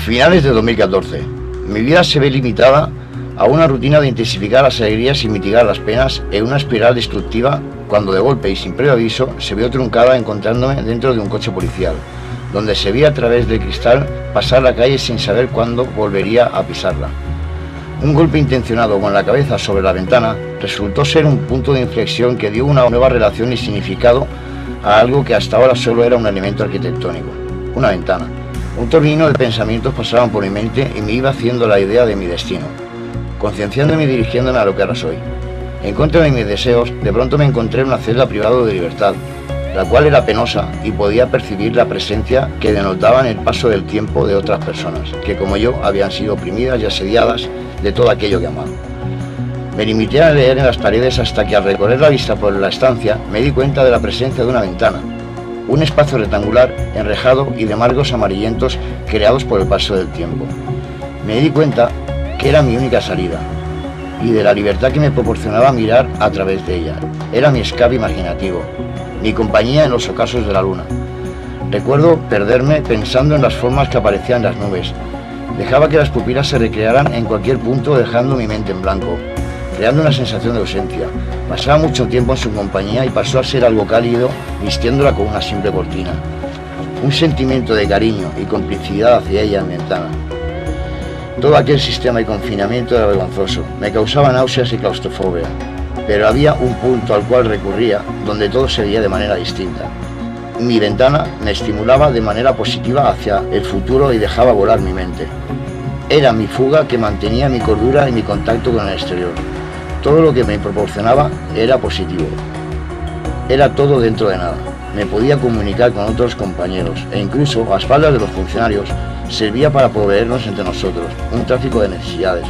Finales de 2014. Mi vida se ve limitada a una rutina de intensificar las alegrías y mitigar las penas en una espiral destructiva cuando de golpe y sin previo aviso se vio truncada encontrándome dentro de un coche policial, donde se veía a través del cristal pasar la calle sin saber cuándo volvería a pisarla. Un golpe intencionado con la cabeza sobre la ventana resultó ser un punto de inflexión que dio una nueva relación y significado a algo que hasta ahora solo era un elemento arquitectónico, una ventana. Un torbellino de pensamientos pasaban por mi mente y me iba haciendo la idea de mi destino, concienciándome y dirigiéndome a lo que ahora soy. En contra de mis deseos, de pronto me encontré en una celda privada de libertad, la cual era penosa y podía percibir la presencia que denotaban el paso del tiempo de otras personas, que como yo habían sido oprimidas y asediadas de todo aquello que amaban. Me limité a leer en las paredes hasta que al recorrer la vista por la estancia me di cuenta de la presencia de una ventana, un espacio rectangular, enrejado y de marcos amarillentos creados por el paso del tiempo. Me di cuenta que era mi única salida y de la libertad que me proporcionaba mirar a través de ella. Era mi escape imaginativo, mi compañía en los ocasos de la luna. Recuerdo perderme pensando en las formas que aparecían en las nubes. Dejaba que las pupilas se recrearan en cualquier punto, dejando mi mente en blanco, creando una sensación de ausencia. Pasaba mucho tiempo en su compañía y pasó a ser algo cálido, vistiéndola con una simple cortina. Un sentimiento de cariño y complicidad hacia ella en mi ventana. Todo aquel sistema de confinamiento era vergonzoso, me causaba náuseas y claustrofobia, pero había un punto al cual recurría donde todo se veía de manera distinta. Mi ventana me estimulaba de manera positiva hacia el futuro y dejaba volar mi mente. Era mi fuga que mantenía mi cordura y mi contacto con el exterior. Todo lo que me proporcionaba era positivo. Era todo dentro de nada. Me podía comunicar con otros compañeros e incluso a espaldas de los funcionarios servía para proveernos entre nosotros un tráfico de necesidades.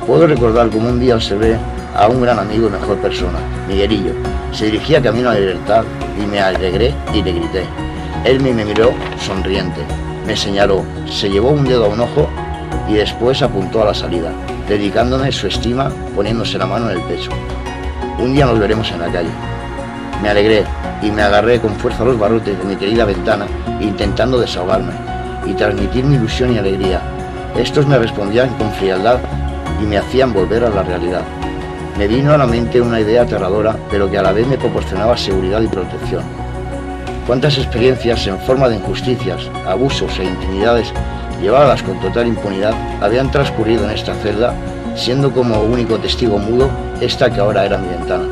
Puedo recordar como un día observé a un gran amigo y mejor persona, Miguelillo. Se dirigía camino a la libertad y me alegré y le grité. Él me miró sonriente, me señaló, se llevó un dedo a un ojo y después apuntó a la salida, dedicándome su estima, poniéndose la mano en el pecho. Un día nos veremos en la calle. Me alegré y me agarré con fuerza a los barrotes de mi querida ventana, intentando desahogarme y transmitir mi ilusión y alegría. Estos me respondían con frialdad y me hacían volver a la realidad. Me vino a la mente una idea aterradora, pero que a la vez me proporcionaba seguridad y protección. Cuántas experiencias en forma de injusticias, abusos e intimidades llevadas con total impunidad habían transcurrido en esta celda, siendo como único testigo mudo esta que ahora era mi ventana.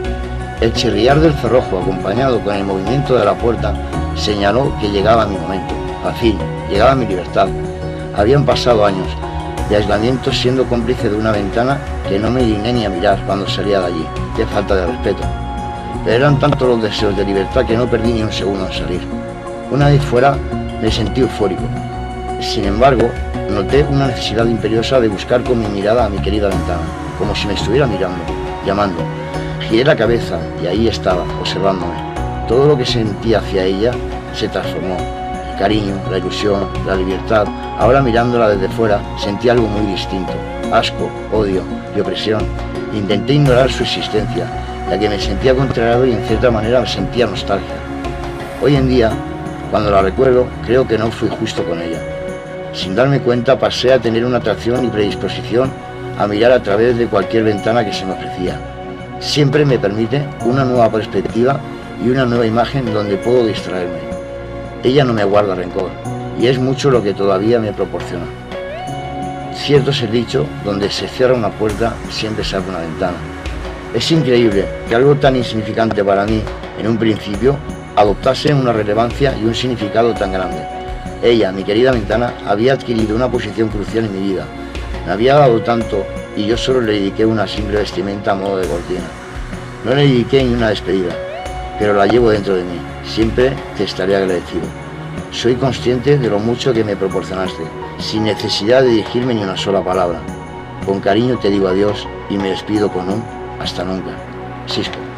El chirriar del cerrojo, acompañado con el movimiento de la puerta, señaló que llegaba mi momento. Al fin, llegaba mi libertad. Habían pasado años de aislamiento siendo cómplice de una ventana que no me digné ni a mirar cuando salía de allí. Qué falta de respeto. Pero eran tantos los deseos de libertad que no perdí ni un segundo en salir. Una vez fuera, me sentí eufórico. Sin embargo, noté una necesidad imperiosa de buscar con mi mirada a mi querida ventana, como si me estuviera mirando, llamando. Giré la cabeza y ahí estaba, observándome. Todo lo que sentía hacia ella se transformó. El cariño, la ilusión, la libertad. Ahora mirándola desde fuera, sentí algo muy distinto. Asco, odio y opresión. Intenté ignorar su existencia, ya que me sentía contrariado y en cierta manera me sentía nostalgia. Hoy en día, cuando la recuerdo, creo que no fui justo con ella. Sin darme cuenta, pasé a tener una atracción y predisposición a mirar a través de cualquier ventana que se me ofrecía. Siempre me permite una nueva perspectiva y una nueva imagen donde puedo distraerme. Ella no me guarda rencor, y es mucho lo que todavía me proporciona. Cierto es el dicho, donde se cierra una puerta, siempre se abre una ventana. Es increíble que algo tan insignificante para mí, en un principio, adoptase una relevancia y un significado tan grande. Ella, mi querida ventana, había adquirido una posición crucial en mi vida. Me había dado tanto y yo solo le dediqué una simple vestimenta a modo de cortina. No le dediqué ni una despedida, pero la llevo dentro de mí. Siempre te estaré agradecido. Soy consciente de lo mucho que me proporcionaste, sin necesidad de dirigirme ni una sola palabra. Con cariño te digo adiós y me despido con un hasta nunca. Sisco.